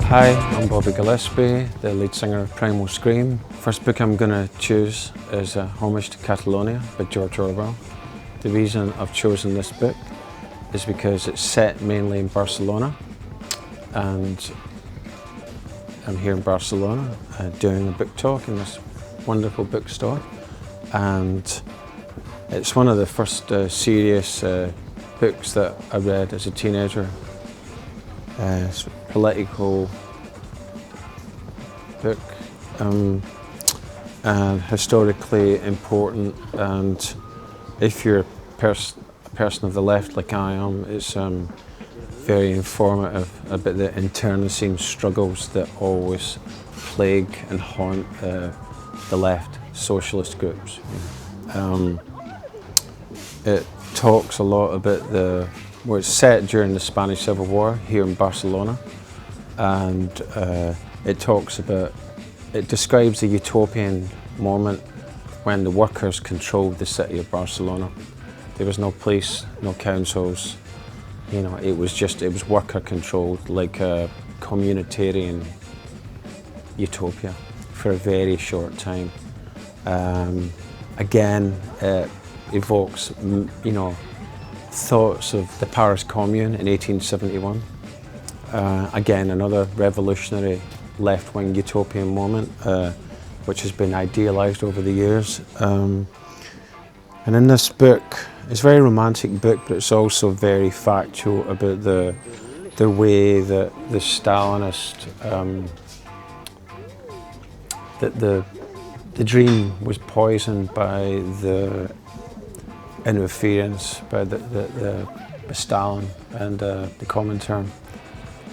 Hi, I'm Bobby Gillespie, the lead singer of Primal Scream. First book I'm going to choose is Homage to Catalonia by George Orwell. The reason I've chosen this book is because it's set mainly in Barcelona, and I'm here in Barcelona doing a book talk in this wonderful bookstore, and it's one of the first serious books that I read as a teenager. It's a political book and historically important, and if you're a person of the left like I am, it's very informative about the internecine struggles that always plague and haunt the left socialist groups. It talks a lot about it's set during the Spanish Civil War here in Barcelona, and it describes a utopian moment when the workers controlled the city of Barcelona. There was no police, no councils, it was worker controlled, like a communitarian utopia for a very short time. Again, it evokes, thoughts of the Paris Commune in 1871. Again, another revolutionary left-wing utopian moment, which has been idealised over the years. And in this book, it's a very romantic book, but it's also very factual about the way that the Stalinist, that the dream was poisoned by the interference by the Stalin and the Comintern,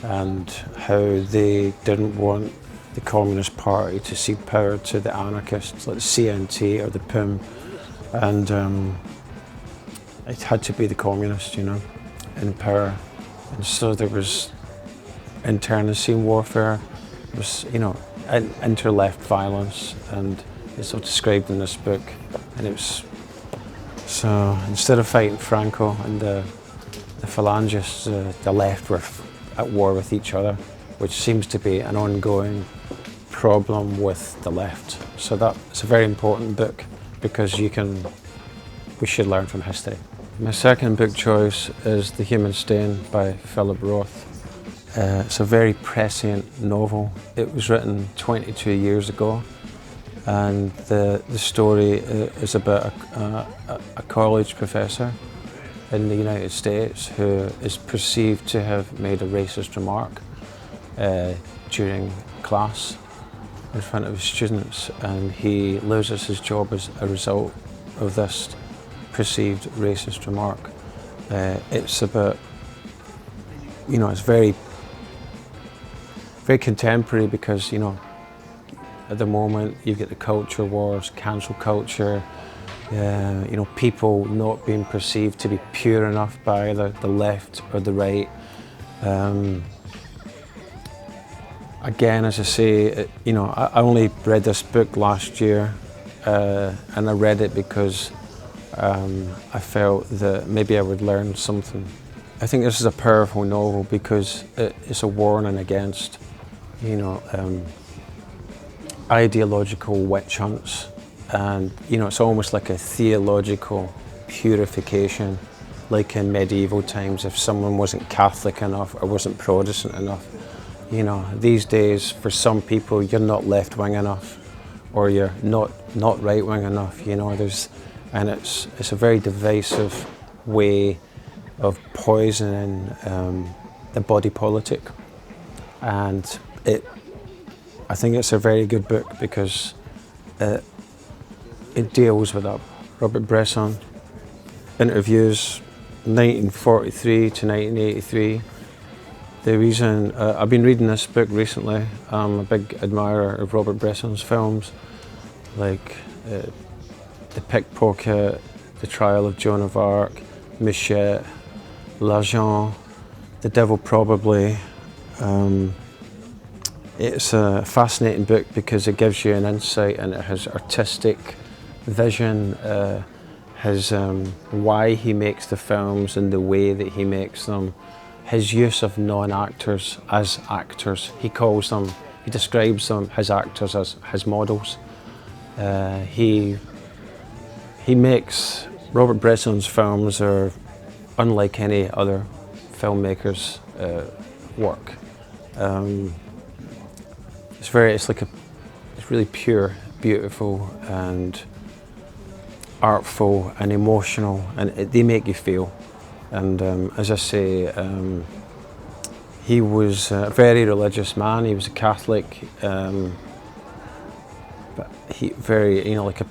and how they didn't want the Communist Party to cede power to the anarchists like the CNT or the PIM, and it had to be the communists, in power. And so there was internecine warfare, there was, inter-left violence, and it's all described in this book. And it was so instead of fighting Franco and the phalangists, the left were at war with each other, which seems to be an ongoing problem with the left. So that's a very important book because we should learn from history. My second book choice is The Human Stain by Philip Roth. It's a very prescient novel. It was written 22 years ago. And the story is about a college professor in the United States who is perceived to have made a racist remark during class in front of his students, and he loses his job as a result of this perceived racist remark. It's about, it's very, very contemporary because, at the moment, you get the culture wars, cancel culture, people not being perceived to be pure enough by either the left or the right. Again, as I say, I only read this book last year, and I read it because I felt that maybe I would learn something. I think this is a powerful novel because it's a warning against, ideological witch hunts, and it's almost like a theological purification, like in medieval times if someone wasn't Catholic enough or wasn't Protestant enough. These days for some people you're not left-wing enough or you're not right-wing enough, and it's a very divisive way of poisoning the body politic, and I think it's a very good book because it deals with that. Robert Bresson interviews 1943 to 1983. The reason I've been reading this book recently, I'm a big admirer of Robert Bresson's films, like The Pickpocket, The Trial of Joan of Arc, Machete, L'Agent, The Devil Probably. It's a fascinating book because it gives you an insight into his artistic vision, why he makes the films and the way that he makes them, his use of non-actors as actors. He calls them, he describes them, his actors, as his models. He makes, Robert Bresson's films are unlike any other filmmaker's work. It's really pure, beautiful, and artful and emotional, and they make you feel. And as I say, he was a very religious man. He was a Catholic, but like a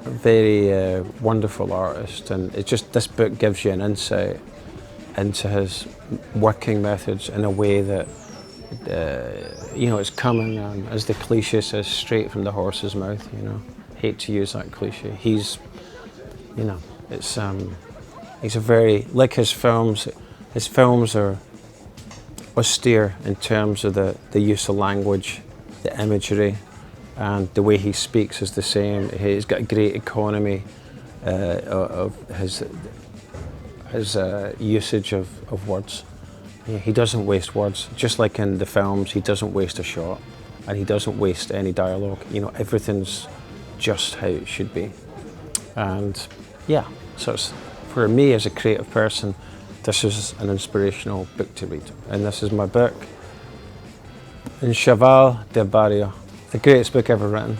very wonderful artist. And it's just, this book gives you an insight into his working methods in a way that it's coming, as the cliche says, straight from the horse's mouth. Hate to use that cliche. He's a very, like his films are austere in terms of the use of language, the imagery, and the way he speaks is the same. He's got a great economy of his usage of words. He doesn't waste words. Just like in the films, he doesn't waste a shot, and he doesn't waste any dialogue. Everything's just how it should be. And yeah, so for me as a creative person, this is an inspirational book to read. And this is my book, Chaval de Barrio, the greatest book ever written.